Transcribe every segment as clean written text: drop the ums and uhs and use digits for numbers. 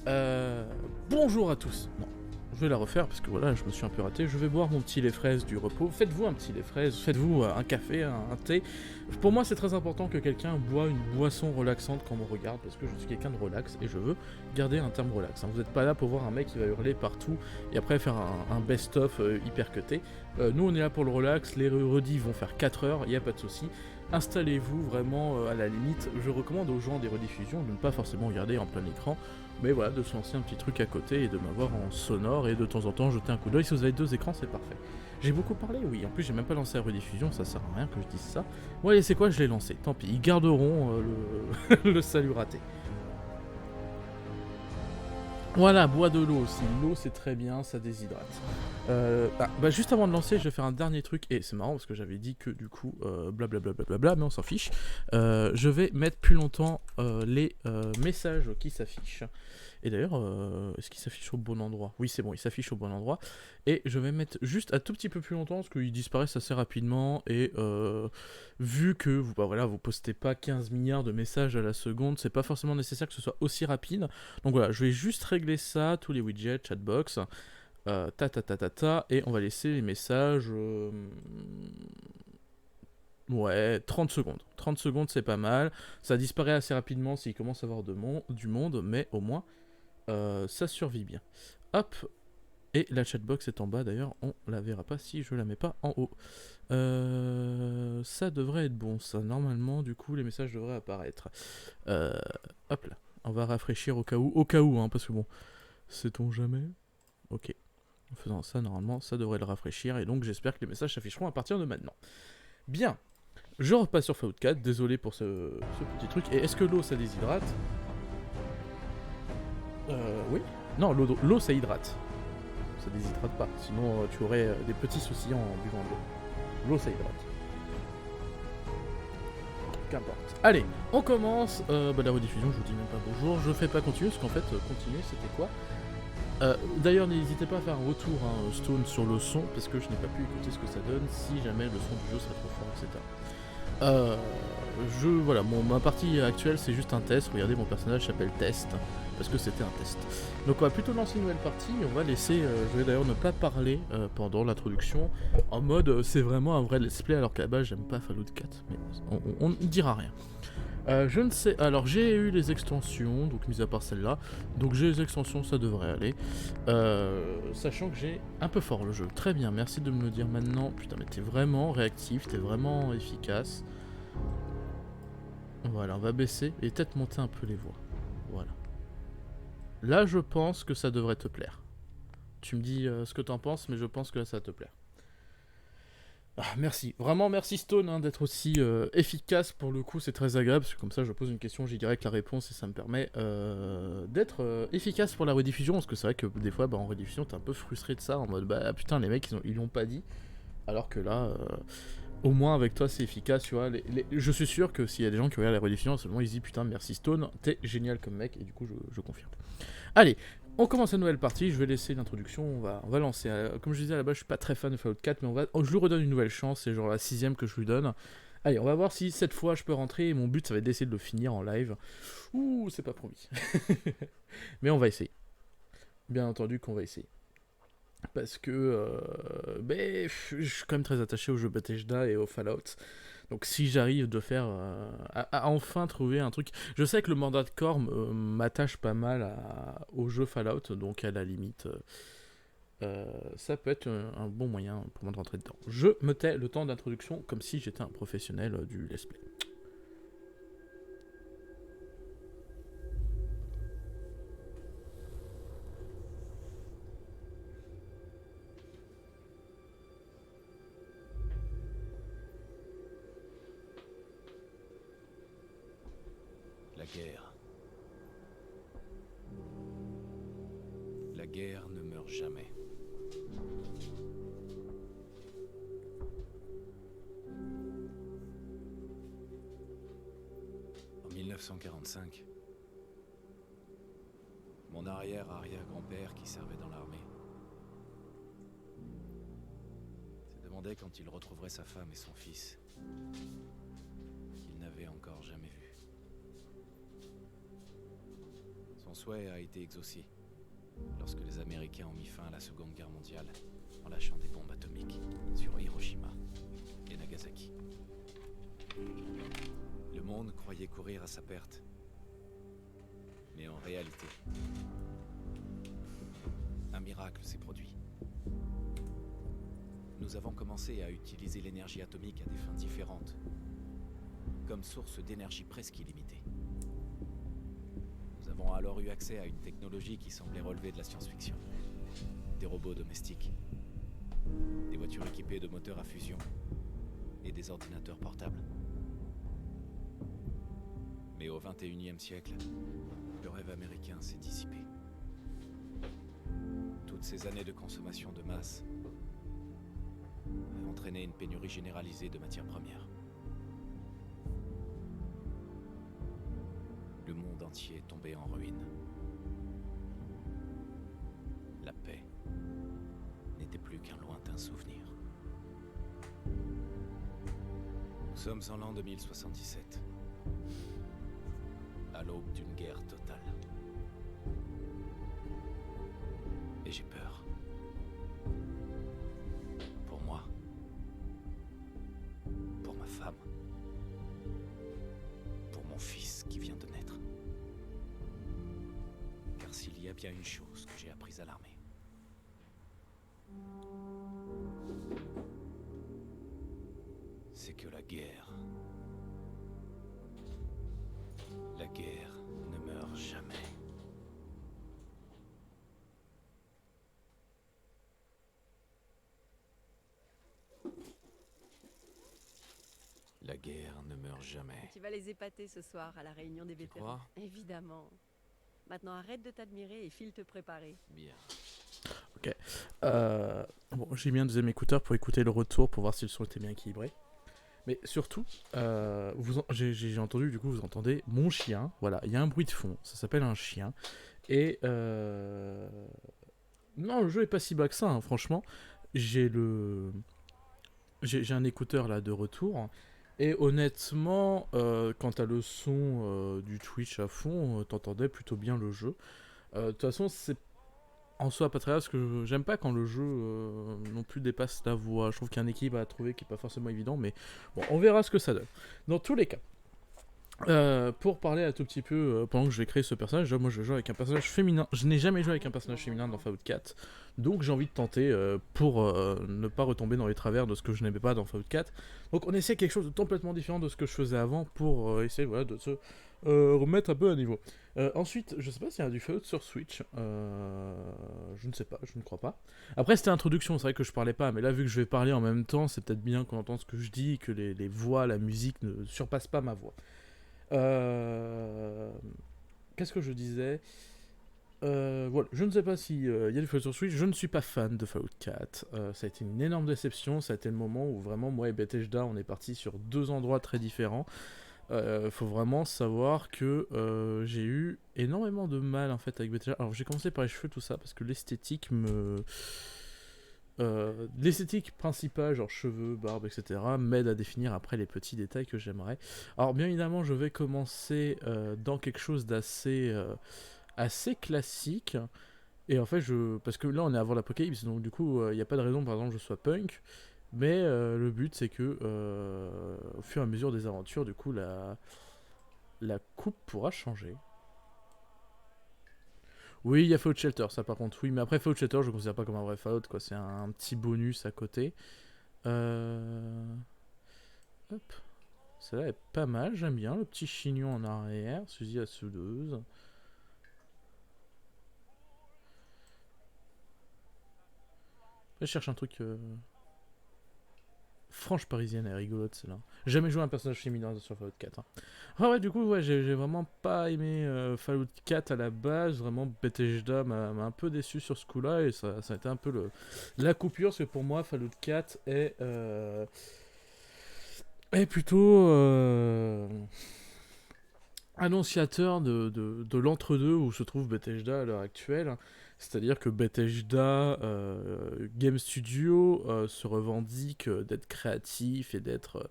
Euh, Bonjour à tous. Non, je vais la refaire parce que voilà, je me suis un peu raté. Je vais boire mon petit lait fraise du repos. Faites-vous un petit lait fraise, faites-vous un café, un thé. Pour moi, c'est très important que quelqu'un boit une boisson relaxante quand on me regarde parce que je suis quelqu'un de relax et je veux garder un terme relax. Vous n'êtes pas là pour voir un mec qui va hurler partout et après faire un best-of hyper cuté. Nous, on est là pour le relax. Les redis vont faire 4 heures, il n'y a pas de souci. Installez-vous vraiment à la limite. Je recommande aux gens des rediffusions de ne pas forcément regarder en plein écran, mais voilà, de se lancer un petit truc à côté et de m'avoir en sonore et de temps en temps jeter un coup d'œil. Si vous avez 2 écrans, c'est parfait. J'ai beaucoup parlé, oui. En plus, j'ai même pas lancé la rediffusion, ça sert à rien que je dise ça. Bon, allez, c'est quoi, je l'ai lancé. Tant pis, ils garderont le salut raté. Voilà, bois de l'eau aussi. L'eau, c'est très bien, ça déshydrate. Juste avant de lancer, je vais faire un dernier truc. Et c'est marrant parce que j'avais dit que du coup, blablabla, mais on s'en fiche. Je vais mettre plus longtemps les messages qui s'affichent. Et d'ailleurs, est-ce qu'il s'affiche au bon endroit? Oui, c'est bon, il s'affiche au bon endroit. Et je vais mettre juste un tout petit peu plus longtemps parce qu'ils disparaissent assez rapidement. Et vu que vous postez pas 15 milliards de messages à la seconde, c'est pas forcément nécessaire que ce soit aussi rapide. Donc voilà, je vais juste régler ça, tous les widgets, chatbox, et on va laisser les messages. Ouais, 30 secondes. 30 secondes, c'est pas mal. Ça disparaît assez rapidement s'il commence à avoir du monde, mais au moins, ça survit bien. Hop, et la chatbox est en bas d'ailleurs, on la verra pas si je la mets pas en haut. Ça devrait être bon, ça. Normalement, du coup, les messages devraient apparaître. Euh, Hop là, on va rafraîchir au cas où, hein, parce que bon, sait-on jamais. Ok, en faisant ça, normalement, ça devrait le rafraîchir, et donc j'espère que les messages s'afficheront à partir de maintenant. Bien, je repasse sur Fallout 4, désolé pour ce petit truc. Et est-ce que l'eau, ça déshydrate? Oui. Non, l'eau, ça hydrate. Ça déshydrate pas, sinon tu aurais des petits soucis en buvant de l'eau. L'eau, ça hydrate. Qu'importe. Allez, on commence. La rediffusion, je vous dis même pas bonjour. Je fais pas continuer, parce qu'en fait, continuer, c'était quoi? D'ailleurs, n'hésitez pas à faire un retour, hein, Stone, sur le son, parce que je n'ai pas pu écouter ce que ça donne, si jamais le son du jeu serait trop fort, etc. Voilà, ma partie actuelle, c'est juste un test. Regardez, mon personnage s'appelle Test, parce que c'était un test. Donc on va plutôt lancer une nouvelle partie, on va laisser, je vais d'ailleurs ne pas parler pendant l'introduction, en mode c'est vraiment un vrai let's play, alors qu'à la base j'aime pas Fallout 4, mais on ne dira rien. Je ne sais. Alors j'ai eu les extensions, donc mis à part celle-là. Donc j'ai les extensions, ça devrait aller. Sachant que j'ai un peu fort le jeu. Très bien, merci de me le dire maintenant. Putain, mais t'es vraiment réactif, t'es vraiment efficace. Voilà, on va baisser et peut-être monter un peu les voix. Voilà. Là, je pense que ça devrait te plaire. Tu me dis ce que t'en penses, mais je pense que ça va te plaire. Merci, vraiment merci Stone, hein, d'être aussi efficace. Pour le coup, c'est très agréable parce que comme ça je pose une question, j'ai direct la réponse et ça me permet d'être efficace pour la rediffusion, parce que c'est vrai que des fois en rediffusion t'es un peu frustré de ça, en mode putain, les mecs ils l'ont pas dit, alors que là au moins avec toi c'est efficace, tu vois. Je suis sûr que s'il y a des gens qui regardent la rediffusion, seulement ils se disent putain merci Stone, t'es génial comme mec, et du coup je confirme. Allez, on commence la nouvelle partie, je vais laisser l'introduction, on va lancer. Comme je disais à la base, je suis pas très fan de Fallout 4, mais je lui redonne une nouvelle chance, c'est genre la 6ème que je lui donne. Allez, on va voir si cette fois je peux rentrer, et mon but ça va être d'essayer de le finir en live. Ouh, c'est pas promis. Mais on va essayer. Bien entendu qu'on va essayer. Parce que je suis quand même très attaché au jeu Bethesda et au Fallout. Donc si j'arrive de faire à enfin trouver un truc, je sais que le mandat de corps m'attache pas mal au jeu Fallout, donc à la limite, ça peut être un bon moyen pour moi de rentrer dedans. Je me tais le temps d'introduction comme si j'étais un professionnel du let's play. La guerre. La guerre ne meurt jamais. En 1945, mon arrière-arrière-grand-père qui servait dans l'armée se demandait quand il retrouverait sa femme et son fils qu'il n'avait encore jamais vus. Son souhait a été exaucé lorsque les Américains ont mis fin à la Seconde Guerre mondiale en lâchant des bombes atomiques sur Hiroshima et Nagasaki. Le monde croyait courir à sa perte. Mais en réalité, un miracle s'est produit. Nous avons commencé à utiliser l'énergie atomique à des fins différentes, comme source d'énergie presque illimitée. Nous avons alors eu accès à une technologie qui semblait relever de la science-fiction. Des robots domestiques, des voitures équipées de moteurs à fusion et des ordinateurs portables. Mais au XXIe siècle, le rêve américain s'est dissipé. Toutes ces années de consommation de masse ont entraîné une pénurie généralisée de matières premières. Le monde entier est tombé en ruine. La paix n'était plus qu'un lointain souvenir. Nous sommes en l'an 2077, à l'aube d'une guerre totale. Et j'ai peur. Pour moi. Pour ma femme. Pour mon fils qui vient de naître. Car s'il y a bien une chose que j'ai apprise à l'armée, c'est que la guerre ne meurt jamais. La guerre ne meurt jamais. Tu vas les épater ce soir à la réunion des vétérans. crois ? Évidemment. Maintenant arrête de t'admirer et file te préparer. Bien. Ok. Bon, j'ai mis un deuxième écouteur pour écouter le retour, pour voir si le son était bien équilibré. Mais surtout, j'ai entendu, du coup, vous entendez mon chien. Voilà, il y a un bruit de fond, ça s'appelle un chien. Et non, le jeu est pas si bas que ça, hein, franchement. J'ai un écouteur là de retour. Et honnêtement, quand t'as le son du Twitch à fond, t'entendais plutôt bien le jeu. De toute façon, c'est en soi pas très grave parce que j'aime pas quand le jeu non plus dépasse la voix. Je trouve qu'il y a un équilibre à trouver qui est pas forcément évident, mais bon, on verra ce que ça donne. Dans tous les cas, pour parler un tout petit peu, pendant que je vais créer ce personnage, moi je joue avec un personnage féminin. Je n'ai jamais joué avec un personnage féminin dans Fallout 4, donc j'ai envie de tenter pour ne pas retomber dans les travers de ce que je n'aimais pas dans Fallout 4. Donc on essaie quelque chose de complètement différent de ce que je faisais avant pour essayer voilà, de se remettre un peu à niveau. Ensuite, je sais pas s'il y a du Fallout sur Switch, je ne sais pas, je ne crois pas. Après c'était l'introduction, c'est vrai que je parlais pas, mais là vu que je vais parler en même temps, c'est peut-être bien qu'on entende ce que je dis, que les voix, la musique ne surpassent pas ma voix. Qu'est-ce que je disais voilà, je ne sais pas s'il y a du Fallout sur Switch, je ne suis pas fan de Fallout 4. Ça a été une énorme déception, ça a été le moment où vraiment moi et Bethesda on est partis sur deux endroits très différents. Faut vraiment savoir que j'ai eu énormément de mal en fait avec Bethesda. Alors j'ai commencé par les cheveux tout ça parce que l'esthétique l'esthétique principale, genre cheveux, barbe, etc., m'aide à définir après les petits détails que j'aimerais. Alors bien évidemment, je vais commencer dans quelque chose d'assez assez classique. Et en fait, parce que là, on est avant l'apocalypse, donc du coup, il n'y a pas de raison, par exemple, que je sois punk. Mais le but, c'est que au fur et à mesure des aventures, du coup, la coupe pourra changer. Oui, il y a Fallout Shelter, ça par contre, oui. Mais après, Fallout Shelter, je ne considère pas comme un vrai Fallout, quoi. C'est un petit bonus à côté. Hop. Celle-là est pas mal, j'aime bien. Le petit chignon en arrière, fusil à soudeuse. Je cherche un truc... Franche parisienne, elle est rigolote celle-là. J'ai jamais joué un personnage féminin sur Fallout 4. Hein. Ah ouais, du coup, ouais, j'ai vraiment pas aimé Fallout 4 à la base. Vraiment, Bethesda m'a un peu déçu sur ce coup-là. Et ça a été un peu la coupure. Parce que pour moi, Fallout 4 est plutôt annonciateur de l'entre-deux où se trouve Bethesda à l'heure actuelle. C'est-à-dire que Bethesda Game Studio se revendique d'être créatif et d'être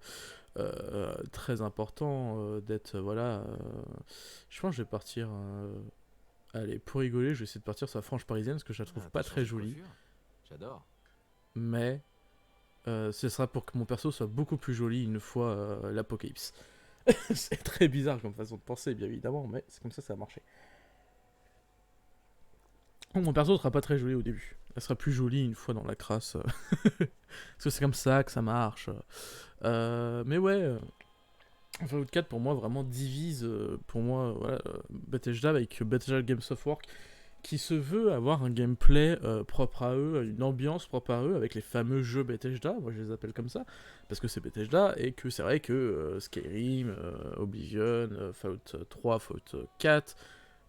très important, d'être voilà. Je pense que je vais partir Allez, pour rigoler, je vais essayer de partir sur la frange parisienne parce que je la trouve pas T'as très changé de jolie. coiffure? J'adore. Mais ce sera pour que mon perso soit beaucoup plus joli une fois l'apocalypse. C'est très bizarre comme façon de penser, bien évidemment, mais c'est comme ça a marché. Donc, mon perso sera pas très joli au début. Elle sera plus jolie une fois dans la crasse. Parce que c'est comme ça que ça marche. Mais ouais, Fallout 4 pour moi vraiment divise pour moi voilà, Bethesda avec Bethesda Games of Work qui se veut avoir un gameplay propre à eux, une ambiance propre à eux avec les fameux jeux Bethesda, moi je les appelle comme ça parce que c'est Bethesda et que c'est vrai que Skyrim, Oblivion, Fallout 3, Fallout 4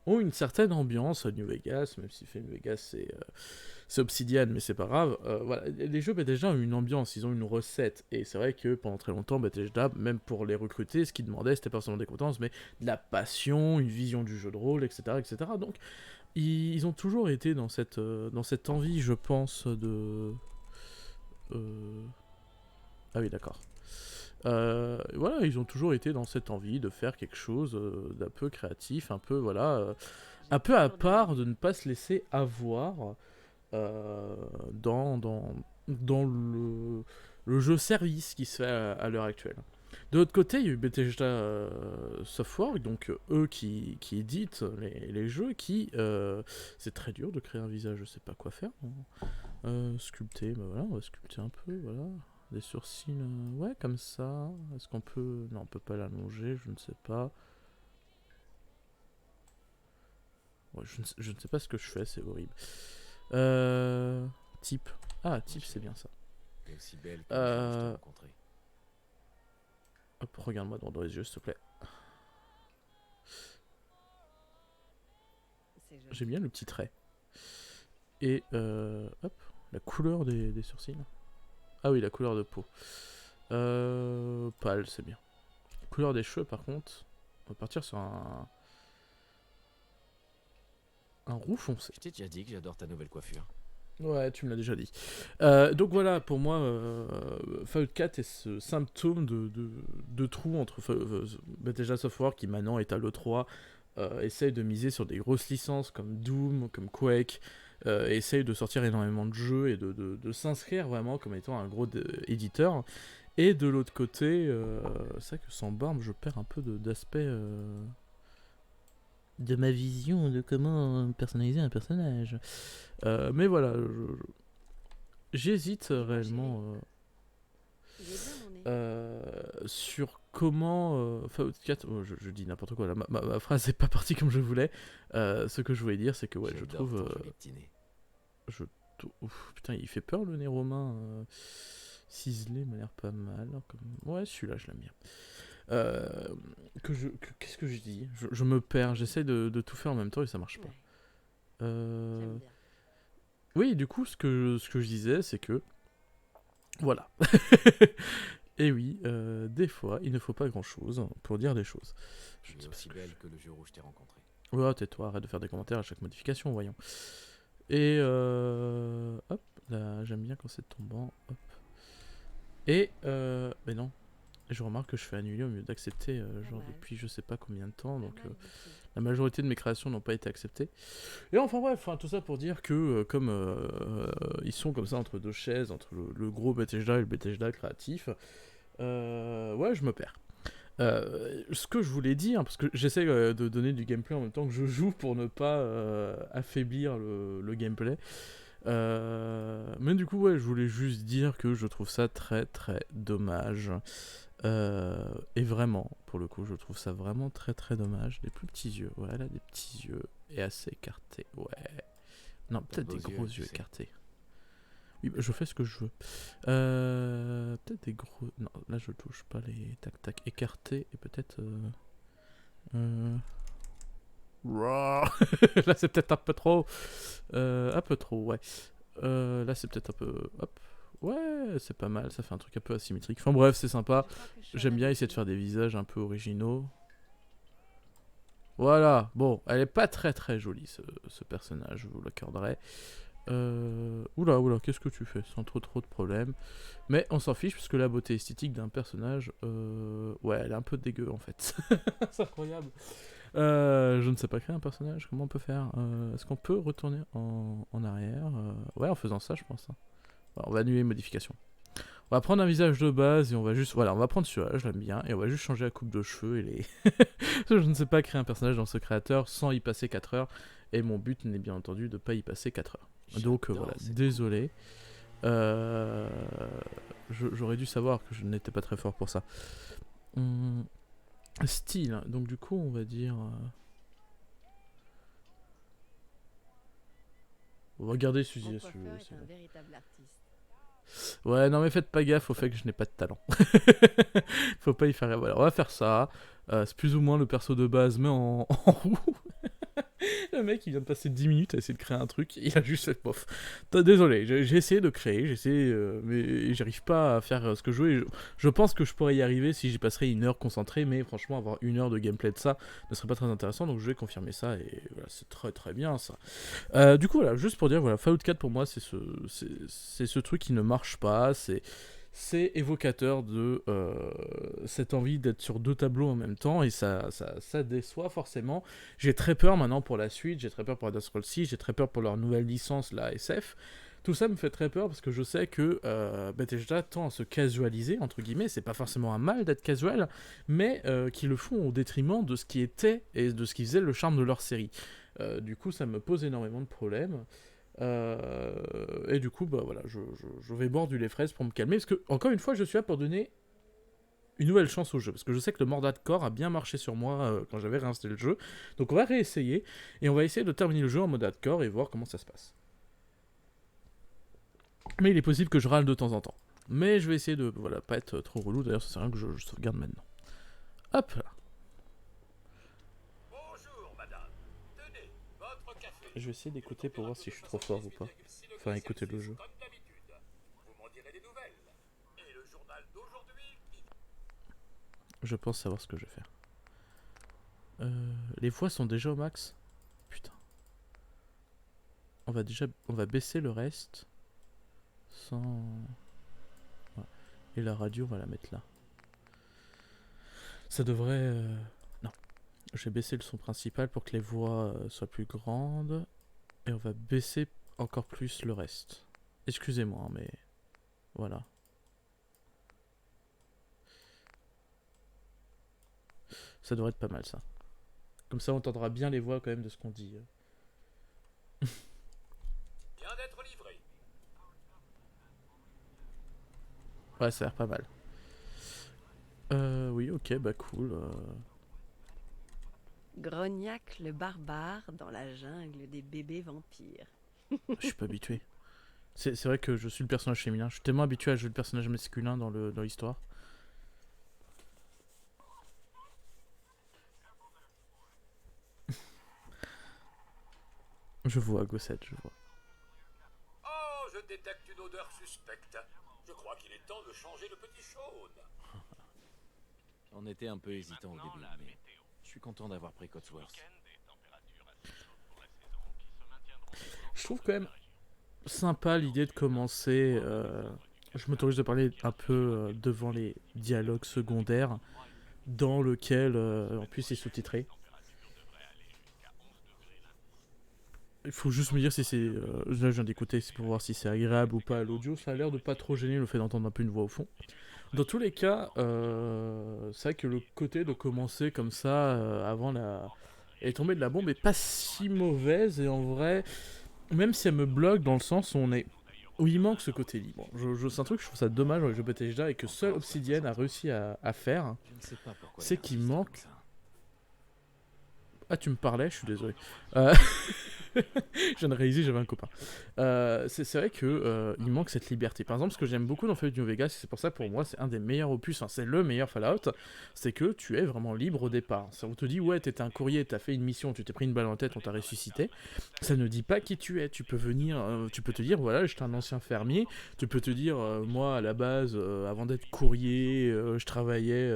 ont une certaine ambiance à New Vegas, même si New Vegas c'est Obsidian, mais c'est pas grave. Voilà, les jeux Bethesda ont une ambiance, ils ont une recette, et c'est vrai que pendant très longtemps, Bethesda, même pour les recruter, ce qu'ils demandaient, c'était pas seulement des compétences, mais de la passion, une vision du jeu de rôle, etc., etc. Donc, ils ont toujours été dans cette envie, je pense, de. Ah oui, d'accord. Voilà, ils ont toujours été dans cette envie de faire quelque chose d'un peu créatif, un peu, voilà, un peu à part, de ne pas se laisser avoir dans le jeu service qui se fait à l'heure actuelle. De l'autre côté, il y a eu Bethesda Softworks, donc eux qui éditent les jeux, c'est très dur de créer un visage, je sais pas quoi faire. Sculpter, bah voilà, on va sculpter un peu, voilà. Des sourcils, ouais, comme ça. Est-ce qu'on peut... Non, on peut pas l'allonger, je ne sais pas. Ouais, je ne sais pas ce que je fais, c'est horrible. Type. Ah, type, c'est bien ça. T'es aussi belle que le jour où je t'ai rencontré. Hop, regarde-moi dans les yeux, s'il te plaît. J'aime bien le petit trait. Et, hop, la couleur des sourcils. Ah oui, la couleur de peau. Pâle, c'est bien. Couleur des cheveux, par contre, on va partir sur un roux foncé. Je t'ai déjà dit que j'adore ta nouvelle coiffure. Ouais, tu me l'as déjà dit. Donc voilà, pour moi, Fallout 4 est ce symptôme de trou entre Bethesda Software, qui maintenant est à l'E3, essaye de miser sur des grosses licences comme Doom, comme Quake, essaye de sortir énormément de jeux et de s'inscrire vraiment comme étant un gros éditeur. Et de l'autre côté, c'est vrai que sans barbe, je perds un peu d'aspect de ma vision de comment personnaliser un personnage. Mais voilà, j'hésite réellement sur comment Fallout 4. Oh, je dis n'importe quoi là, ma phrase n'est pas partie comme je voulais. Ce que je voulais dire, c'est que ouais, je trouve. Ouf, putain, il fait peur le nez romain. Ciselé m'a l'air pas mal. Ouais, celui-là, je l'aime bien. Qu'est-ce que je dis je me perds, j'essaie de tout faire en même temps et ça marche pas. Oui, du coup, ce que je disais, c'est que... Voilà. Et oui, des fois, il ne faut pas grand-chose pour dire des choses. Je suis aussi belle que le jour où je t'ai rencontré. Ouais, tais-toi, arrête de faire des commentaires à chaque modification, voyons. Et hop, là, j'aime bien quand c'est tombant, hop. Et, mais non, je remarque que je fais annuler au mieux d'accepter, genre depuis je sais pas combien de temps, donc la majorité de mes créations n'ont pas été acceptées. Et enfin bref, tout ça pour dire que comme ils sont comme ça entre deux chaises, entre le gros Bethesda et le Bethesda créatif, ouais, je me perds. Ce que je voulais dire, parce que j'essaie de donner du gameplay en même temps que je joue pour ne pas affaiblir le gameplay. Mais du coup, ouais, je voulais juste dire que je trouve ça très très dommage. Et vraiment, pour le coup, je trouve ça vraiment très très dommage. Des plus petits yeux, ouais, elle a des petits yeux et assez écartés, ouais. Non, peut-être des gros yeux écartés. Oui, bah, je fais ce que je veux. Peut-être des gros... Non, là je touche pas les tac-tac écartés et peut-être... Là c'est peut-être un peu trop... ouais. Là c'est peut-être un peu... Hop. Ouais, c'est pas mal, ça fait un truc un peu asymétrique. Enfin bref, c'est sympa. J'aime bien essayer de faire des visages un peu originaux. Voilà, bon, elle est pas très très jolie ce personnage, je vous l'accorderai. Oula, qu'est-ce que tu fais? Sans trop de problèmes. Mais on s'en fiche, parce que la beauté esthétique d'un personnage, ouais, elle est un peu dégueu en fait. C'est incroyable. Je ne sais pas créer un personnage, comment on peut faire Est-ce qu'on peut retourner en arrière Ouais, en faisant ça, je pense. Hein. Voilà, on va annuler les modifications. On va prendre un visage de base et on va juste... Voilà, on va prendre celui-là, je l'aime bien, et on va juste changer la coupe de cheveux et les... je ne sais pas créer un personnage dans ce créateur sans y passer 4 heures, et mon but n'est bien entendu de ne pas y passer 4 heures. Donc voilà, désolé. J'aurais dû savoir que je n'étais pas très fort pour ça. Style, donc du coup on va dire... On va garder Suzy Mon si tu coiffeur veux. est un véritable artiste. Ouais, non mais faites pas gaffe au fait que je n'ai pas de talent. Faut pas y faire... Voilà, on va faire ça. C'est plus ou moins le perso de base, mais en roue. Le mec il vient de passer 10 minutes à essayer de créer un truc, il a juste fait pof. Désolé, j'ai essayé de créer, mais j'arrive pas à faire ce que je veux. Je pense que je pourrais y arriver si j'y passerais 1 heure concentré, mais franchement avoir 1 heure de gameplay de ça ne serait pas très intéressant, donc je vais confirmer ça et voilà, c'est très très bien ça. Du coup voilà, juste pour dire, voilà, Fallout 4 pour moi c'est ce truc qui ne marche pas, c'est évocateur de cette envie d'être sur 2 tableaux en même temps, et ça déçoit forcément. J'ai très peur maintenant pour la suite, j'ai très peur pour Elder Scrolls 6, j'ai très peur pour leur nouvelle licence, la SF. Tout ça me fait très peur parce que je sais que Bethesda tend à se casualiser, entre guillemets, c'est pas forcément un mal d'être casual, mais qu'ils le font au détriment de ce qui était et de ce qui faisait le charme de leur série. Du coup, ça me pose énormément de problèmes. Et du coup, bah voilà, je vais boire du lait fraise pour me calmer, parce que, encore une fois, je suis là pour donner une nouvelle chance au jeu, parce que je sais que le mode hardcore a bien marché sur moi quand j'avais réinstallé le jeu, donc on va réessayer, et on va essayer de terminer le jeu en mode hardcore et voir comment ça se passe. Mais il est possible que je râle de temps en temps. Mais je vais essayer de voilà, pas être trop relou, d'ailleurs ça sert à rien que je sauvegarde maintenant. Hop là. Bonjour, madame. Tenez, votre café. Je vais essayer d'écouter pour voir si je suis trop fort ou pas. Enfin, écouter le jeu. Comme d'habitude. Vous m'en direz des nouvelles. Et le journal d'aujourd'hui. Je pense savoir ce que je vais faire. Les voix sont déjà au max. Putain. On va baisser le reste. Sans... Ouais. Et la radio, on va la mettre là. Ça devrait... Non. Je vais baisser le son principal pour que les voix soient plus grandes. Et on va baisser encore plus le reste. Excusez-moi, hein, mais... Voilà. Ça devrait être pas mal, ça. Comme ça, on entendra bien les voix, quand même, de ce qu'on dit. Vient d'être livré. Ouais, ça a l'air pas mal. Oui, ok, bah cool. Grognac le barbare dans la jungle des bébés vampires. Je suis pas habitué. C'est vrai que je suis le personnage féminin. Je suis tellement habitué à jouer le personnage masculin dans l'histoire. Je vois, Gossette, je vois. Oh, je détecte une odeur suspecte. Je crois qu'il est temps de changer le petit Shaun. On était un peu hésitant au début, mais je suis content d'avoir pris Cotsworth. Je trouve quand même sympa l'idée de commencer... je m'autorise de parler un peu devant les dialogues secondaires dans lequel on puisse y sous-titrer. Il faut juste me dire si c'est... là, je viens d'écouter, c'est pour voir si c'est agréable ou pas à l'audio. Ça a l'air de pas trop gêner le fait d'entendre un peu une voix au fond. Dans tous les cas, c'est vrai que le côté de commencer comme ça, avant la... Et tomber de la bombe est pas si mauvaise, et en vrai, même si elle me bloque dans le sens où où il manque ce côté libre. C'est un truc que je trouve ça dommage dans les jeux Bethesda et que seul Obsidian a réussi à faire. Je ne sais pas pourquoi C'est il qu'il insiste manque... comme ça. Ah, tu me parlais, je suis désolé. Je viens de réaliser, j'avais un copain. C'est vrai que il manque cette liberté. Par exemple, ce que j'aime beaucoup dans Fallout New Vegas, c'est pour ça pour moi c'est un des meilleurs opus, enfin, c'est le meilleur Fallout, c'est que tu es vraiment libre au départ. Ça, on te dit ouais, t'étais un courrier, t'as fait une mission, tu t'es pris une balle en tête, on t'a ressuscité. Ça ne dit pas qui tu es. Tu peux venir, tu peux te dire voilà, j'étais un ancien fermier. Tu peux te dire moi à la base, avant d'être courrier, je travaillais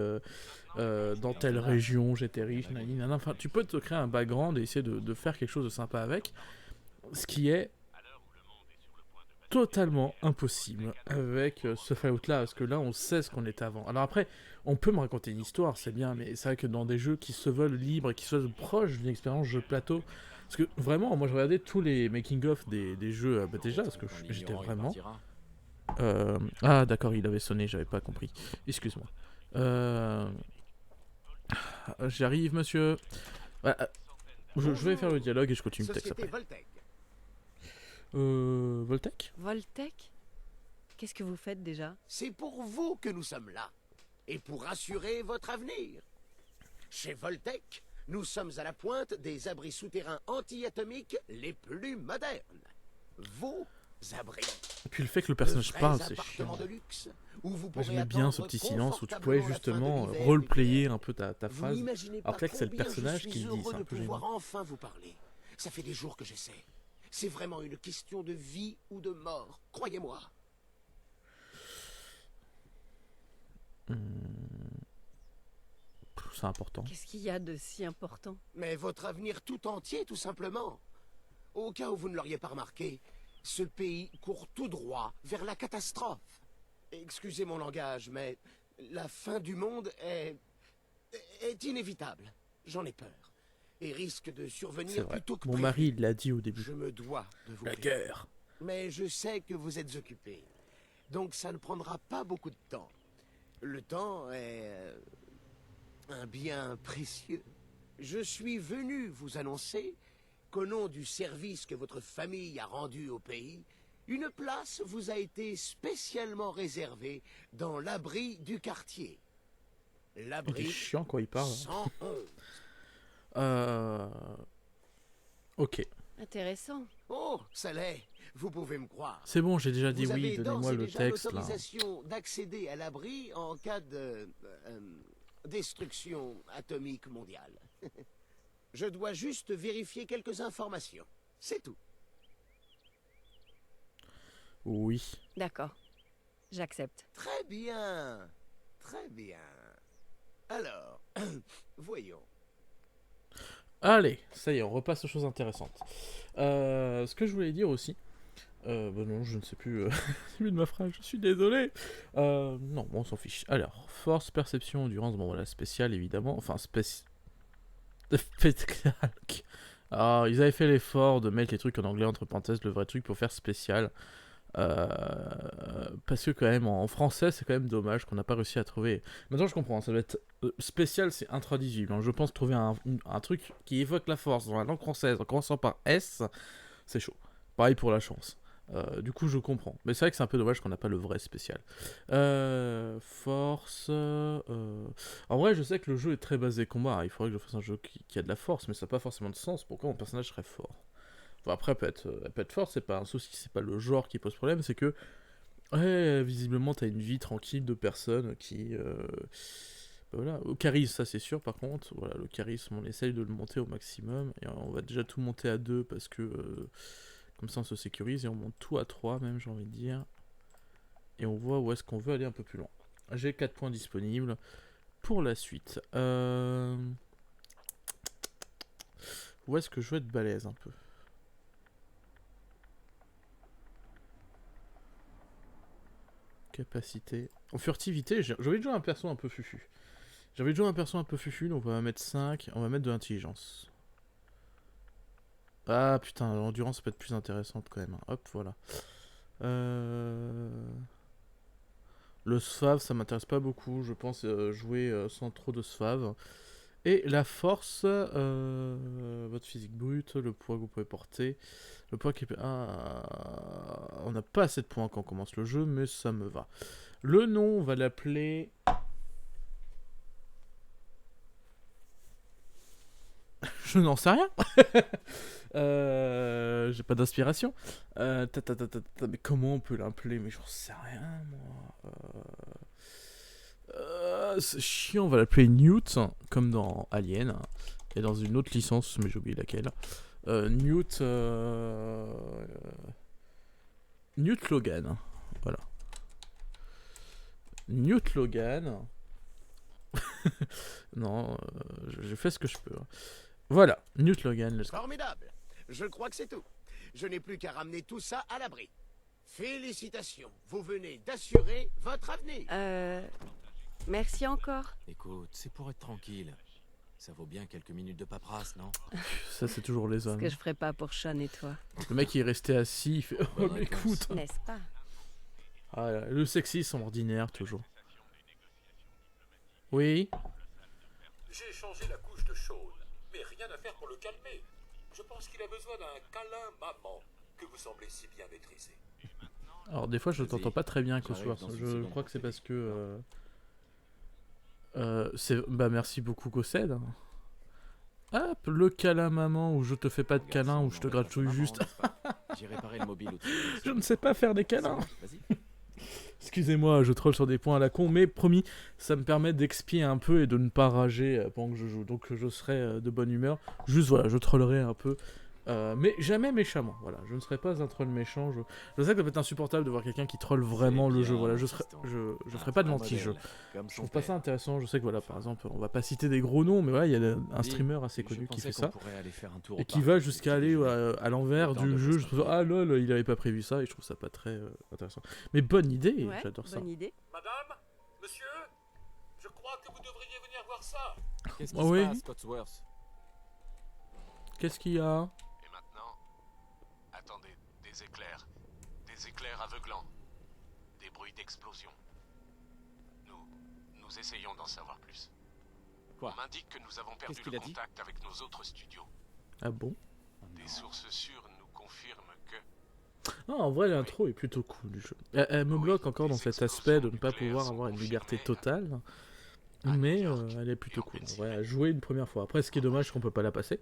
dans telle région, j'étais riche, nanana. Enfin, tu peux te créer un background et essayer de faire quelque chose de sympa avec, ce qui est totalement impossible avec ce Fallout là, parce que là on sait ce qu'on était avant. Alors après, On peut me raconter une histoire, c'est bien, mais c'est vrai que dans des jeux qui se veulent libres et qui soient proches d'une expérience jeu plateau, parce que vraiment, moi je regardais tous les making-of des jeux déjà, parce que En j'étais ignorant, il vraiment... partira. Ah d'accord, il avait sonné, j'avais pas compris. Excuse-moi. J'arrive, monsieur. Ouais, je vais faire le dialogue et je continue le texte Société après. Voltec. Voltec? Voltec? Qu'est-ce que vous faites déjà? C'est pour vous que nous sommes là. Et pour assurer votre avenir. Chez Voltec, nous sommes à la pointe des abris souterrains anti-atomiques les plus modernes. Vos abris. Et puis le fait que le De personnage vrais parle, c'est appartements chiant. de luxe, où vous Moi pourrez j'aimais bien ce attendre petit silence où tu confortablement pouvais la fin de justement l'hiver roleplayer nucléaire. un peu ta Vous phrase. n'imaginez Alors pas que là, c'est le combien personnage je qui suis le dit, c'est heureux un de peu pouvoir gênant. enfin vous parler. Ça fait des jours que j'essaie. C'est vraiment une question de vie ou de mort, croyez-moi. C'est important. Qu'est-ce qu'il y a de si important? Mais votre avenir tout entier, tout simplement. Au cas où vous ne l'auriez pas remarqué, ce pays court tout droit vers la catastrophe. Excusez mon langage, mais la fin du monde est inévitable. J'en ai peur. Et risque de C'est survenir vrai. plus tôt que Mon prévu. mari il l'a dit au début. Je me dois de vous La prévenir. guerre. Mais je sais que vous êtes occupé. Donc ça ne prendra pas beaucoup de temps. Le temps est un bien précieux. Je suis venu vous annoncer qu'au nom du service que votre famille a rendu au pays, une place vous a été spécialement réservée dans l'abri du quartier. Il est L'abri chiant quand il parle. 111. Ok. Intéressant. Oh, ça l'est. Vous pouvez me croire. C'est bon, j'ai déjà dit Vous oui, avez d'ores donnez-moi et le déjà texte là. l'autorisation d'accéder à l'abri en cas de destruction atomique mondiale. Je dois juste vérifier quelques informations. C'est tout. Oui. D'accord. J'accepte. Très bien. Très bien. Alors, voyons. Allez, ça y est, on repasse aux choses intéressantes. Ce que je voulais dire aussi. Bah non, je ne sais plus. C'est plus de ma phrase, je suis désolé. Non, bon, on s'en fiche. Alors, force, perception, endurance, bon voilà, spécial évidemment. Enfin, spécial. Ah, ils avaient fait l'effort de mettre les trucs en anglais entre parenthèses, le vrai truc pour faire spécial. Parce que quand même en français c'est quand même dommage qu'on n'a pas réussi à trouver. Maintenant je comprends, ça doit être spécial, c'est intraduisible. Hein. Je pense trouver un truc qui évoque la force dans la langue française en commençant par S, c'est chaud. Pareil pour la chance. Du coup je comprends. Mais c'est vrai que c'est un peu dommage qu'on n'a pas le vrai spécial. Force. En vrai je sais que le jeu est très basé combat. Il faudrait que je fasse un jeu qui a de la force, mais ça n'a pas forcément de sens. Pourquoi mon personnage serait fort? Enfin, après, elle peut être forte, c'est pas un souci, c'est pas le genre qui pose problème, c'est que, ouais, visiblement, t'as une vie tranquille de personnes qui. Voilà, au charisme, ça c'est sûr, par contre, voilà, le charisme, on essaye de le monter au maximum, et on va déjà tout monter à 2 parce que, comme ça on se sécurise, et on monte tout à 3 même, j'ai envie de dire, et on voit où est-ce qu'on veut aller un peu plus loin. J'ai 4 points disponibles pour la suite. Où est-ce que je veux être balèze un peu? Capacité. En furtivité, j'ai envie de jouer un perso un peu fufu. J'ai envie de jouer un perso un peu fufu, donc on va mettre 5, on va mettre de l'intelligence. Ah putain, l'endurance peut être plus intéressante quand même. Hop, voilà. Le SFAV, ça m'intéresse pas beaucoup, je pense jouer sans trop de SFAV. Et la force, votre physique brute, le poids que vous pouvez porter. Le poids qui est... on n'a pas assez de points quand on commence le jeu, mais ça me va. Le nom, on va l'appeler... Je n'en sais rien. J'ai pas d'inspiration. Mais comment on peut l'appeler? Mais j'en sais rien, moi. C'est chiant, on va l'appeler Newt, comme dans Alien. Et dans une autre licence, mais j'ai oublié laquelle. Newt Logan. Voilà. Newt Logan. Non, j'ai fait ce que je peux. Voilà, Newt Logan. Let's go. Formidable. Je crois que c'est tout. Je n'ai plus qu'à ramener tout ça à l'abri. Félicitations. Vous venez d'assurer votre avenir. Merci encore. Écoute, c'est pour être tranquille. Ça vaut bien quelques minutes de paperasse, non? Ça, c'est toujours les Ce hommes. que je ferais pas pour Sean et toi. Le mec, il est resté assis, il fait « Oh, Bonne mais réponse. écoute !» N'est-ce pas? Ah, là, le sexisme ordinaire, toujours. Oui. J'ai changé la couche de Sean, mais rien à faire pour le calmer. Je pense qu'il a besoin d'un câlin maman que vous semblez si bien maîtriser. Alors, des fois, je Vas-y, t'entends pas très bien, j'arrive Cosworth. dans une Je seconde crois pour que c'est t'aider. parce que... Bah, merci beaucoup, Cossed. Hop, le câlin maman, où je te fais pas de Regarde, câlin, ça, où on je te embête pas gratouille ta maman, juste. n'est-ce pas? J'ai réparé le mobile au-dessus. Je ne sais pas faire des câlins. Vas-y. Excusez-moi, je troll sur des points à la con, mais promis, ça me permet d'expier un peu et de ne pas rager pendant que je joue. Donc je serai de bonne humeur. Juste voilà, je trollerai un peu. Mais jamais méchamment. Voilà, je ne serai pas un troll méchant. Je sais que ça peut être insupportable de voir quelqu'un qui troll vraiment C'est le bien, jeu. Voilà, mon je fiston. ferai pas de vrai l'anti-jeu. modèle, comme Je son trouve pas père. ça intéressant. Je sais que voilà, par exemple, on va pas citer des gros noms, mais voilà, il y a un Dis, streamer assez je connu qui pensais fait qu'on ça. pourrait aller faire un tour Et au qui parc va avec jusqu'à le aller petit déjeuner. à l'envers Le temps du de jeu. Je rester trouve ah lol, il avait pas prévu ça et je trouve ça pas très intéressant. Mais bonne idée, Ouais, j'adore ça. bonne idée. Madame, monsieur, je crois que vous devriez venir voir ça. Qu'est-ce qui Ah se oui. passe, Cotsworth? Qu'est-ce qu'il y a? Et maintenant, attendez, des éclairs aveuglants, des bruits d'explosion. Nous essayons d'en savoir plus. Quoi? On m'indique que nous avons perdu Qu'est-ce qu'il le a dit? contact avec nos autres studios. Ah bon? Des sources sûres nous confirment que Ah, en vrai, l'intro est plutôt cool du jeu. Elle me bloque encore dans cet aspect de ne pas pouvoir avoir une liberté totale. Mais elle est plutôt cool. En vrai, à jouer une première fois. Après, ce qui est dommage, c'est qu'on peut pas la passer.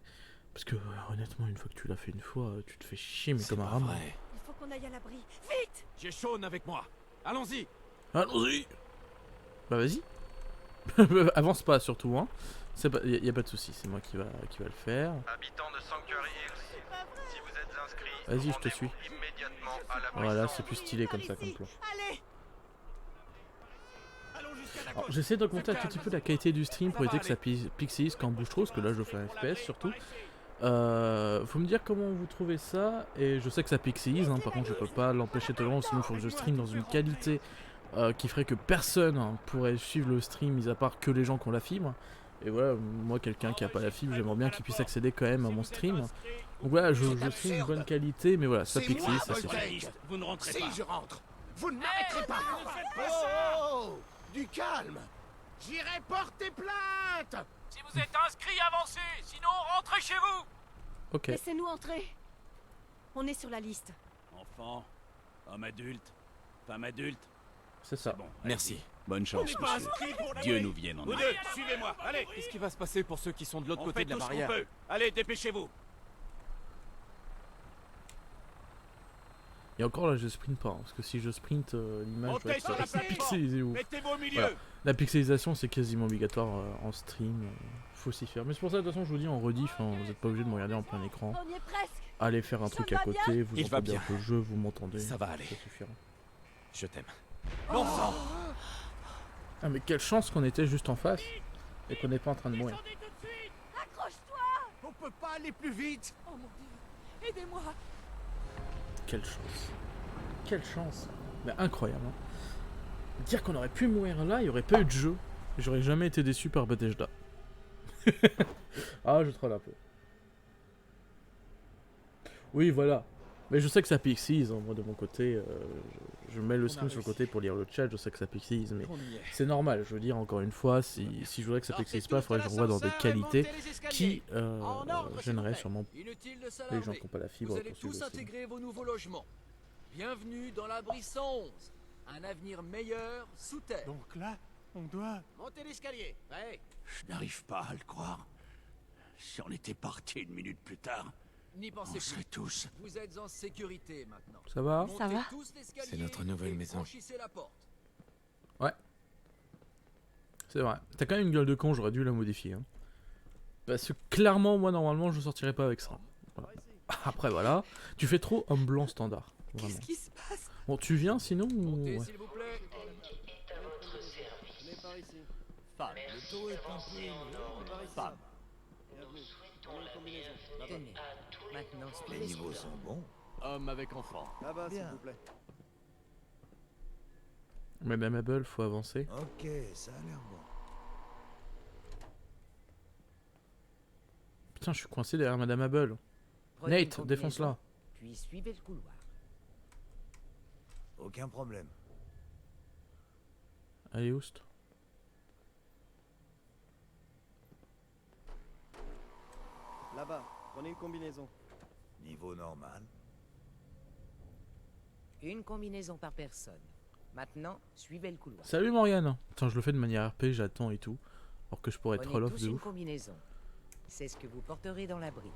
Parce que, honnêtement, une fois que tu l'as fait une fois, tu te fais chier, mais C'est comme un pas rat. vrai. Il faut qu'on aille à l'abri. Vite! J'ai Sean avec moi. Allons-y. Allons-y! Bah, vas-y. Avance pas, surtout, hein. Y a pas de souci, c'est moi qui va le faire. Habitants de Sanctuary Hills, si vous êtes inscrits, Vas-y, je te rendez-vous suis. immédiatement à la Voilà, brissante. c'est plus stylé comme ça comme plan. Allez! Allons jusqu'à la Alors, côte. j'essaie d'augmenter un tout petit peu la qualité du stream pour éviter que ça pixelise quand on bouge trop, parce que là je fais un FPS surtout. Faut me dire comment vous trouvez ça, et je sais que ça pixelise, hein, par contre je peux pas l'empêcher totalement, sinon il faut que je stream dans une qualité qui ferait que personne pourrait suivre le stream, mis à part que les gens qui ont la fibre. Et voilà, moi quelqu'un qui a pas la fibre, j'aimerais bien qu'il puisse accéder quand même à mon stream. Donc voilà, je stream une bonne qualité, mais voilà, ça C'est pixelise, moi, ça c'est Voltaire. sûr. Vous ne rentrez Si pas. je rentre, vous ne m'arrêterez pas. Oh, du calme. J'irai porter plainte. Si vous êtes inscrit, avancez. Sinon, rentrez chez vous. Ok, Laissez-nous entrer. On est sur la liste. Enfant, homme adulte, femme adulte. c'est ça. Bon, Merci. bonne chance, monsieur. Dieu nous vienne en Vous aide. deux, suivez-moi, allez. Qu'est-ce qui va se passer pour ceux qui sont de l'autre On côté fait de la tout ce qu'on barrière? peut. Allez, dépêchez-vous. Et encore là je sprint pas, hein, parce que si je sprint, l'image doit Montez sur la être plateforme. pixelisée ouf. Mettez-vous au milieu. Voilà. La pixelisation c'est quasiment obligatoire en stream, faut s'y faire. Mais c'est pour ça de toute façon je vous dis en rediff, hein, vous n'êtes pas obligé de me regarder en plein écran. On y est presque. Allez faire un Ça truc à va bien côté, vous Il va entendez bien. un peu le jeu, vous m'entendez. Ça va aller. Ça suffira. Je t'aime. Ah mais quelle chance qu'on était juste en face et qu'on n'est pas en train de mourir. Accroche-toi! On peut pas aller plus vite. Oh mon Dieu! Aidez-moi! Quelle chance. Quelle chance. Mais incroyable. Hein. Dire qu'on aurait pu mourir là, il n'y aurait pas eu de jeu. J'aurais jamais été déçu par Bethesda. Ah, je troll un peu. Oui, voilà. Mais je sais que ça pixelise, hein, moi de mon côté. Je mets le stream sur le côté pour lire le chat, je sais que ça pixelise, mais On y est. c'est normal. Je veux dire, encore une fois, si je voudrais que ça pixelise pas, il faudrait que je revoie dans des qualités qui gêneraient sûrement Inutile de les s'alarmer. gens qui n'ont pas la fibre Vous allez pour suivre tous le stream. intégrer vos nouveaux logements. Bienvenue dans l'abri 111. Un avenir meilleur sous terre. Donc là, on doit... Montez l'escalier. Ouais. Je n'arrive pas à le croire. Si on était parti une minute plus tard, N'y on pensez serait plus. tous... Vous êtes en sécurité maintenant. Ça va? Montez Ça va tous l'escalier C'est notre nouvelle et maison. franchissez la porte. C'est vrai. T'as quand même une gueule de con, j'aurais dû la modifier. Hein. Parce que clairement, moi, normalement, je sortirais pas avec ça. Voilà. Après, voilà. Tu fais trop homme blanc standard. Vraiment. Qu'est-ce qui se passe? Bon, tu viens sinon ou... Montez ouais. s'il vous plaît. Femme, le taux est un peu... Femme. Tenez. Maintenant, Les niveaux sont bons. Homme avec enfant. Là-bas, s'il vous plaît. Madame Abel, faut avancer. Ok, ça a l'air bon. Putain, je suis coincé derrière Madame Abel. Prenez une Nate, combinaison, défonce-la. Puis suivez le couloir. Aucun problème. Allez, Oust. Là-bas, prenez une combinaison. Niveau normal. Une combinaison par personne. Maintenant, suivez le couloir. Salut Morgane. Attends, je le fais de manière RP, j'attends et tout. Alors que je pourrais être Prenez troll off tous de une ouf. combinaison. C'est ce que vous porterez dans l'abri.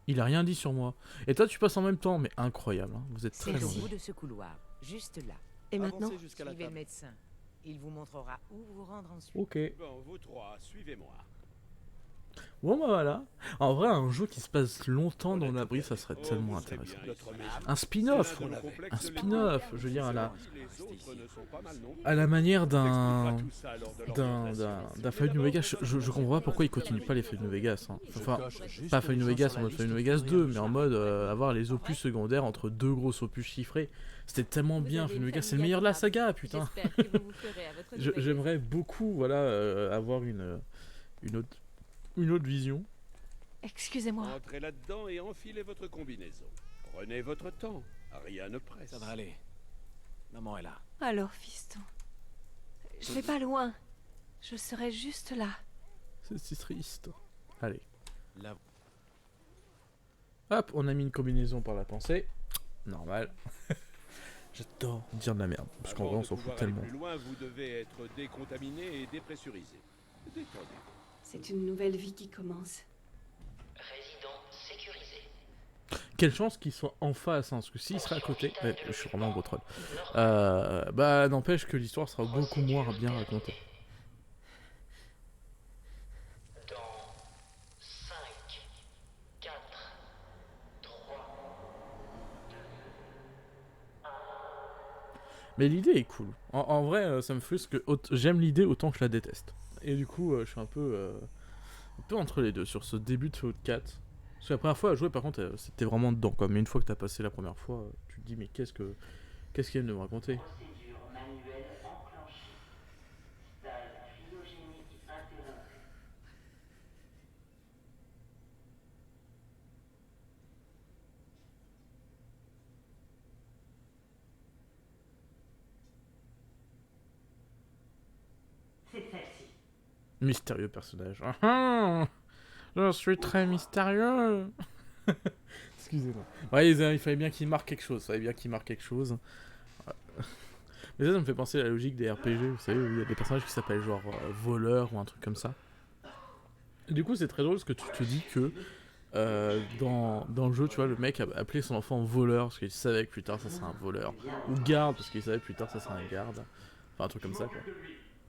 Il a rien dit sur moi. Et toi, tu passes en même temps, mais incroyable. Hein. Vous êtes C'est très au gentil. bout de ce couloir, juste là. Et maintenant, Avancez jusqu'à la Suivez le table. médecin. Il vous montrera où vous rendre ensuite. Ok. Bon, vous trois, suivez-moi. Bon bah voilà. En vrai, un jeu qui se passe longtemps dans l'abri, ça serait tellement vous serez intéressant. bien ici. Un spin-off. C'est l'un de nos complexes Un les spin-off. plus Je veux dire, à la, Les autres ne sont pas mal non plus. à la manière On vous d'un expliquera tout ça lors de l'orientation. Fallout New Vegas. Je comprends pas pourquoi ils continuent pas les Fallout New Vegas. Hein. Enfin, pas Fallout New Vegas en mode Fallout New Vegas 2, mais en mode avoir les opus secondaires entre deux gros opus chiffrés. C'était tellement bien. Fallout New Vegas, c'est le meilleur de la saga, putain. J'aimerais beaucoup, voilà, avoir une autre vision. excusez-moi. Entrez là-dedans et enfilez votre combinaison. Prenez votre temps. Rien ne presse. Ça va aller. Maman est là. Alors, fiston. Je vais pas loin. Je serai juste là. C'est si triste. Allez. Là. Hop, on a mis une combinaison par la pensée. Normal. J'adore dire de la merde. Parce qu'en vrai, on s'en fout tellement. Plus loin, vous devez être décontaminé et dépressurisé. Détendez. C'est une nouvelle vie qui commence. Résident sécurisé. Quelle chance qu'il soit en face, hein, parce que s'il serait à côté, ouais, je suis vraiment un gros troll. Bah n'empêche que l'histoire sera beaucoup moins bien racontée. Dans 5, 4, 3, 2, 1. Mais l'idée est cool. En vrai, ça me frustre que j'aime l'idée autant que je la déteste. Et du coup, je suis un peu entre les deux sur ce début de Fallout 4. Parce que la première fois à jouer, par contre, c'était vraiment dedans, quoi. Mais une fois que t'as passé la première fois, tu te dis, mais qu'est-ce qu'il vient de me raconter? Procédure manuelle enclenchée. Stade phylogénique interrompu. C'est celle-ci. Mystérieux personnage. Ah ah, je suis très mystérieux. Excusez-moi. Ouais, il fallait bien qu'il marque quelque chose. Mais ça me fait penser à la logique des RPG, vous savez, où il y a des personnages qui s'appellent genre voleurs ou un truc comme ça. Et du coup, c'est très drôle parce que tu te dis que dans le jeu, tu vois, le mec a appelé son enfant voleur parce qu'il savait que plus tard ça serait un voleur. Ou garde parce qu'il savait que plus tard ça serait un garde. Enfin, un truc comme ça, quoi.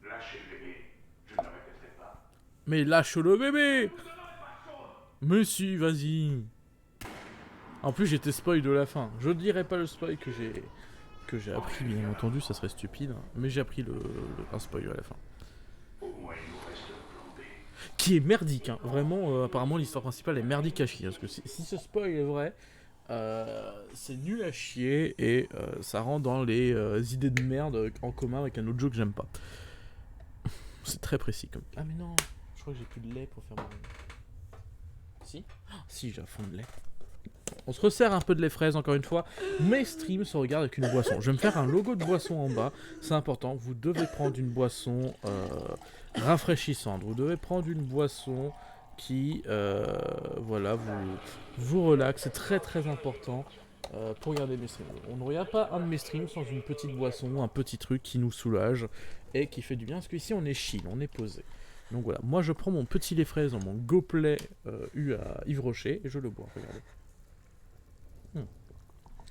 Lâchez le bébé. Je ne le répéterai pas. Mais lâche le bébé! Mais si, vas-y! En plus, j'étais spoil de la fin. Je ne dirais pas le spoil que j'ai appris, bien entendu, ça serait stupide. Mais j'ai appris un spoil à la fin. Au moins, il nous reste le plan B. Qui est merdique, hein. Vraiment, apparemment, l'histoire principale est merdique à chier. Parce que si ce spoil est vrai, c'est nul à chier et ça rend dans les idées de merde en commun avec un autre jeu que j'aime pas. C'est très précis comme. Ah, mais non, je crois que j'ai plus de lait pour faire mon. Si? Oh, si, j'ai un fond de lait. On se resserre un peu de lait fraise encore une fois. Mes streams se regardent avec une boisson. Je vais me faire un logo de boisson en bas. C'est important. Vous devez prendre une boisson rafraîchissante. Vous devez prendre une boisson qui voilà, vous relaxe. C'est très très important pour regarder mes streams. On ne regarde pas un de mes streams sans une petite boisson, un petit truc qui nous soulage et qui fait du bien. Parce qu'ici on est chill, on est posé. Donc voilà, moi je prends mon petit lait fraise dans mon gobelet eu à Yves Rocher et je le bois. Regardez.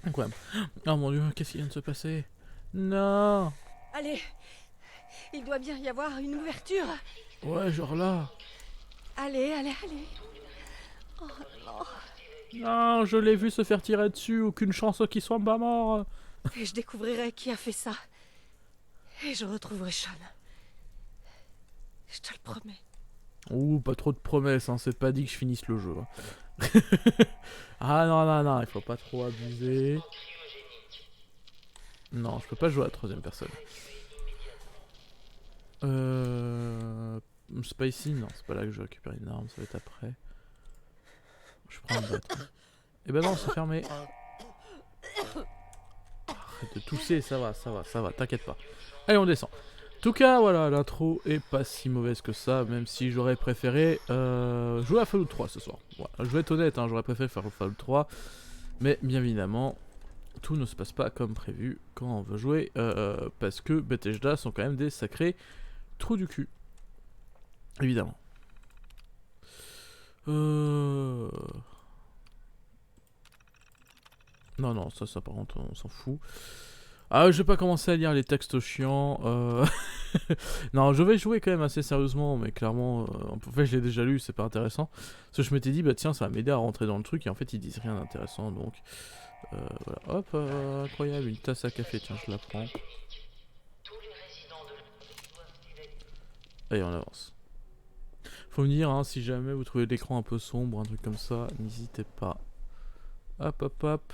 Incroyable. Oh mon dieu, qu'est-ce qui vient de se passer? Non. Allez, il doit bien y avoir une ouverture. Ouais, genre là. Allez. Oh non. Non, je l'ai vu se faire tirer dessus, aucune chance qu'il soit pas mort. Et je découvrirai qui a fait ça. Et je retrouverai Sean. Je te le promets. Ouh, pas trop de promesses, hein. C'est pas dit que je finisse le jeu. Hein. Ah non, il faut pas trop abuser. Non, je peux pas jouer à la troisième personne. C'est pas ici, non, c'est pas là que je récupère une arme, ça va être après. Je prends une boîte. Et ben non, c'est fermé. Arrête de tousser, ça va, t'inquiète pas. Allez, on descend. En tout cas, voilà, l'intro est pas si mauvaise que ça, même si j'aurais préféré jouer à Fallout 3 ce soir. Voilà, je vais être honnête, hein, j'aurais préféré faire Fallout 3, mais bien évidemment, tout ne se passe pas comme prévu quand on veut jouer, parce que Bethesda sont quand même des sacrés trous du cul. Évidemment. Non, ça par contre, on s'en fout. Ah, je vais pas commencer à lire les textes chiants. Non, je vais jouer quand même assez sérieusement, mais clairement, en fait, je l'ai déjà lu, c'est pas intéressant. Parce que je m'étais dit, bah tiens, ça va m'aider à rentrer dans le truc, et en fait, ils disent rien d'intéressant, donc... voilà, hop, incroyable, une tasse à café, tiens, je la prends. Allez, on avance. Faut me dire, hein, si jamais vous trouvez l'écran un peu sombre, un truc comme ça, n'hésitez pas. Hop, hop, hop.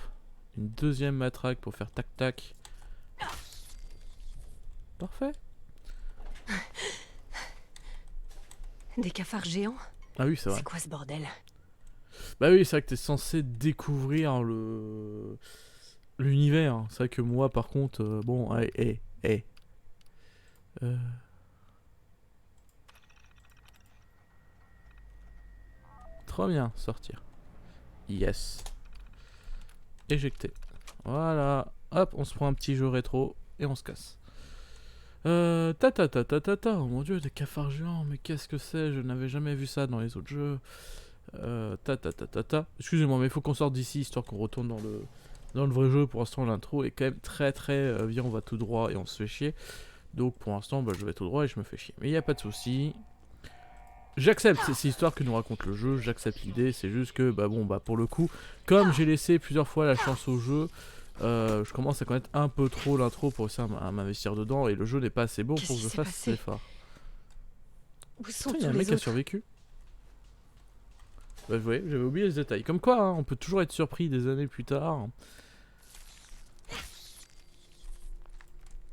Une deuxième matraque pour faire tac-tac. Parfait. Des cafards géants? Ah oui, c'est vrai. C'est quoi ce bordel? Bah oui, c'est vrai que t'es censé découvrir l'univers. Hein. C'est vrai que moi, par contre, bon, allez, Trop bien, sortir. Yes. Éjecter. Voilà. Hop, on se prend un petit jeu rétro et on se casse. Oh mon dieu, des cafards géants, mais qu'est-ce que c'est? Je n'avais jamais vu ça dans les autres jeux. Excusez-moi, mais il faut qu'on sorte d'ici histoire qu'on retourne dans le vrai jeu. Pour l'instant, l'intro est quand même très viens, on va tout droit et on se fait chier. Donc pour l'instant, bah, je vais tout droit et je me fais chier. Mais il n'y a pas de souci. J'accepte, c'est l'histoire que nous raconte le jeu, j'accepte l'idée, c'est juste que, bah bon, bah pour le coup, comme j'ai laissé plusieurs fois la chance au jeu, je commence à connaître un peu trop l'intro pour réussir à m'investir dedans, et le jeu n'est pas assez bon pour que je fasse cet effort. Où sont Il y a un mec qui a survécu. Bah vous voyez, j'avais oublié les détails. Comme quoi, hein, on peut toujours être surpris des années plus tard.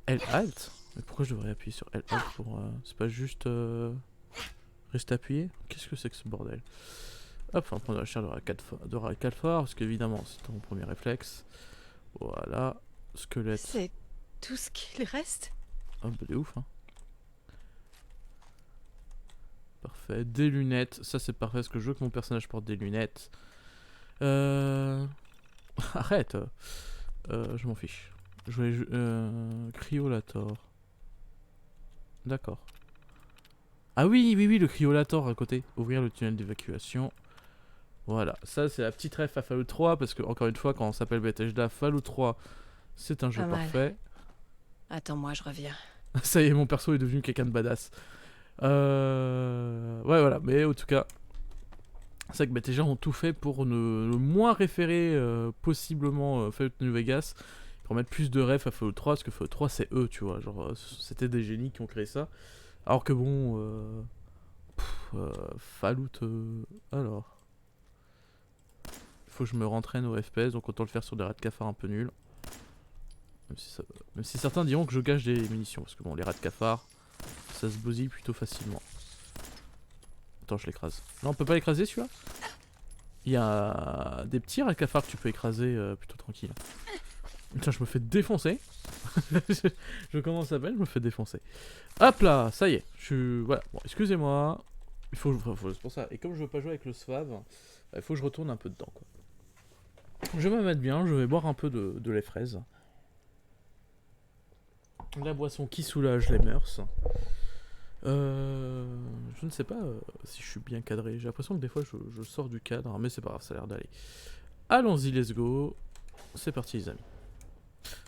L-Alt? Mais pourquoi je devrais appuyer sur L-Alt pour... c'est pas juste... Reste appuyé? Qu'est-ce que c'est que ce bordel? Hop, on va prendre la chair de Ralcalfar, parce qu'évidemment, c'est mon premier réflexe. Voilà. Squelette. C'est tout ce qu'il reste? Ah bah de ouf, hein. Parfait. Des lunettes. Ça, c'est parfait, parce que je veux que mon personnage porte des lunettes. Arrête. Je m'en fiche. Je voulais... Cryolator. D'accord. Ah oui, le cryolator à côté. Ouvrir le tunnel d'évacuation. Voilà, ça c'est la petite ref à Fallout 3, parce que encore une fois, quand on s'appelle Bethesda, Fallout 3, c'est un jeu parfait. Attends-moi, je reviens. Ça y est, mon perso est devenu quelqu'un de badass. Ouais, voilà, mais en tout cas, c'est vrai que Bethesda ont tout fait pour le moins référer possiblement Fallout New Vegas, pour mettre plus de refs à Fallout 3, parce que Fallout 3 c'est eux, tu vois, genre c'était des génies qui ont créé ça. Alors que bon, Fallout, alors, il faut que je me rentraîne au FPS, donc autant le faire sur des rats de cafard un peu nuls. Même si certains diront que je gâche des munitions, parce que bon, les rats de cafard, ça se bousille plutôt facilement. Attends, je l'écrase. Non, on peut pas l'écraser celui-là? Il y a des petits rats de cafard que tu peux écraser plutôt tranquille. Putain, je me fais défoncer. Je commence à peine, je me fais défoncer. Hop là, ça y est. Voilà, bon, excusez-moi. C'est pour ça. Et comme je veux pas jouer avec le SVAV, il faut que je retourne un peu dedans, quoi. Je vais me mettre bien, je vais boire un peu de lait fraise. La boisson qui soulage les mœurs. Je ne sais pas si je suis bien cadré. J'ai l'impression que des fois je sors du cadre, mais c'est pas grave, ça a l'air d'aller. Allons-y, let's go. C'est parti, les amis.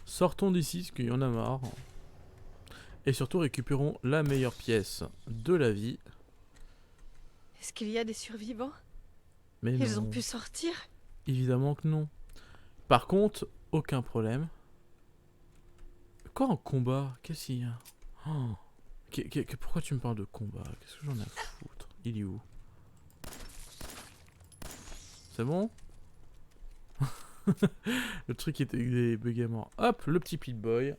Sortons d'ici, parce qu'il y en a marre. Et surtout, récupérons la meilleure pièce de la vie. Est-ce qu'il y a des survivants? Mais Ils non. ont pu sortir? Évidemment que non. Par contre, aucun problème. Quoi en combat? Qu'est-ce qu'il y a? Pourquoi tu me parles de combat? Qu'est-ce que j'en ai à foutre? Il est où? C'est bon? Le truc était bugué à mort. Hop, le petit Pip-Boy.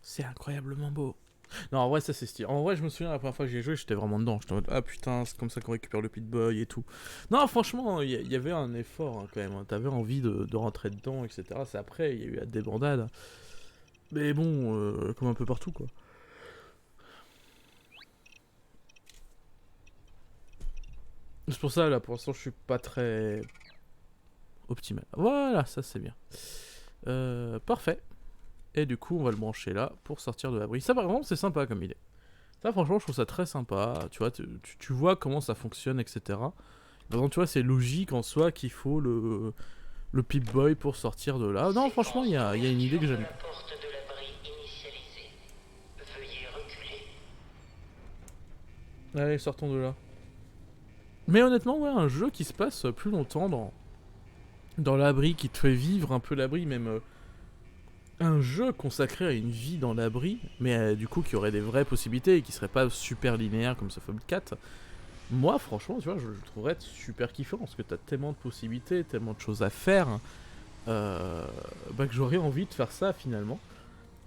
C'est incroyablement beau. Non, en vrai, ça c'est stylé. En vrai, je me souviens la première fois que j'ai joué, j'étais vraiment dedans. J'étais en mode, ah putain, c'est comme ça qu'on récupère le Pip-Boy et tout. Non, franchement, il y avait un effort hein, quand même. T'avais envie de rentrer dedans, etc. C'est après, il y a eu la débandade. Mais bon, comme un peu partout, quoi. C'est pour ça, là, pour l'instant, je suis pas très optimal. Voilà, ça c'est bien. Parfait. Et du coup, on va le brancher là pour sortir de l'abri. Ça, par exemple, c'est sympa comme idée. Ça, franchement, je trouve ça très sympa. Tu vois, tu vois comment ça fonctionne, etc. Par exemple, tu vois, c'est logique en soi qu'il faut le Pip-Boy pour sortir de là. Non, franchement, il y a une idée que j'aime. Allez, sortons de là. Mais honnêtement, ouais, un jeu qui se passe plus longtemps dans l'abri, qui te fait vivre un peu l'abri, même un jeu consacré à une vie dans l'abri, mais du coup qui aurait des vraies possibilités et qui serait pas super linéaire comme Fallout 4. Moi, franchement, tu vois, je le trouverais super kiffant parce que t'as tellement de possibilités, tellement de choses à faire, que j'aurais envie de faire ça finalement.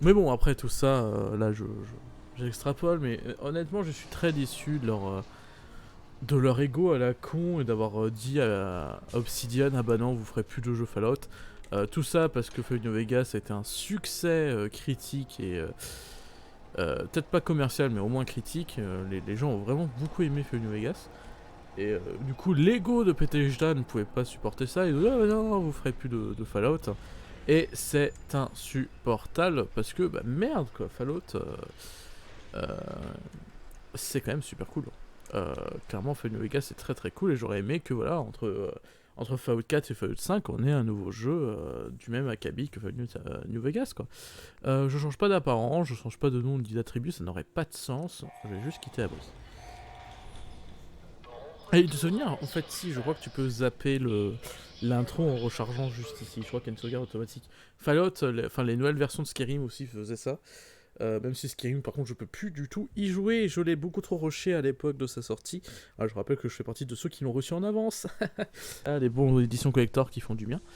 Mais bon, après tout ça, là, j'extrapole, mais honnêtement, je suis très déçu de leur ego à la con et d'avoir dit à Obsidian, ah bah non, vous ferez plus de jeux Fallout. Tout ça parce que Fallout New Vegas a été un succès critique et peut-être pas commercial mais au moins critique. Les gens ont vraiment beaucoup aimé Fallout New Vegas. Et du coup l'ego de Bethesda ne pouvait pas supporter ça. Ils disaient ah non, vous ferez plus de Fallout. Et c'est insupportable parce que bah merde quoi, Fallout c'est quand même super cool. Clairement Fallout New Vegas c'est très très cool et j'aurais aimé que voilà entre Fallout 4 et Fallout 5, on ait un nouveau jeu du même acabit que Fallout New Vegas, quoi. Je change pas d'apparence, je change pas de nom ni d'attribut, ça n'aurait pas de sens. Je vais juste quitter la brise. Et de souvenir, en fait, si, je crois que tu peux zapper l'intro en rechargeant juste ici. Je crois qu'il y a une sauvegarde automatique. Fallout, les nouvelles versions de Skyrim aussi faisaient ça. Même si Skyrim par contre je peux plus du tout y jouer, je l'ai beaucoup trop rushé à l'époque de sa sortie. Alors, je rappelle que je fais partie de ceux qui l'ont reçu en avance. Les bons éditions collector qui font du bien.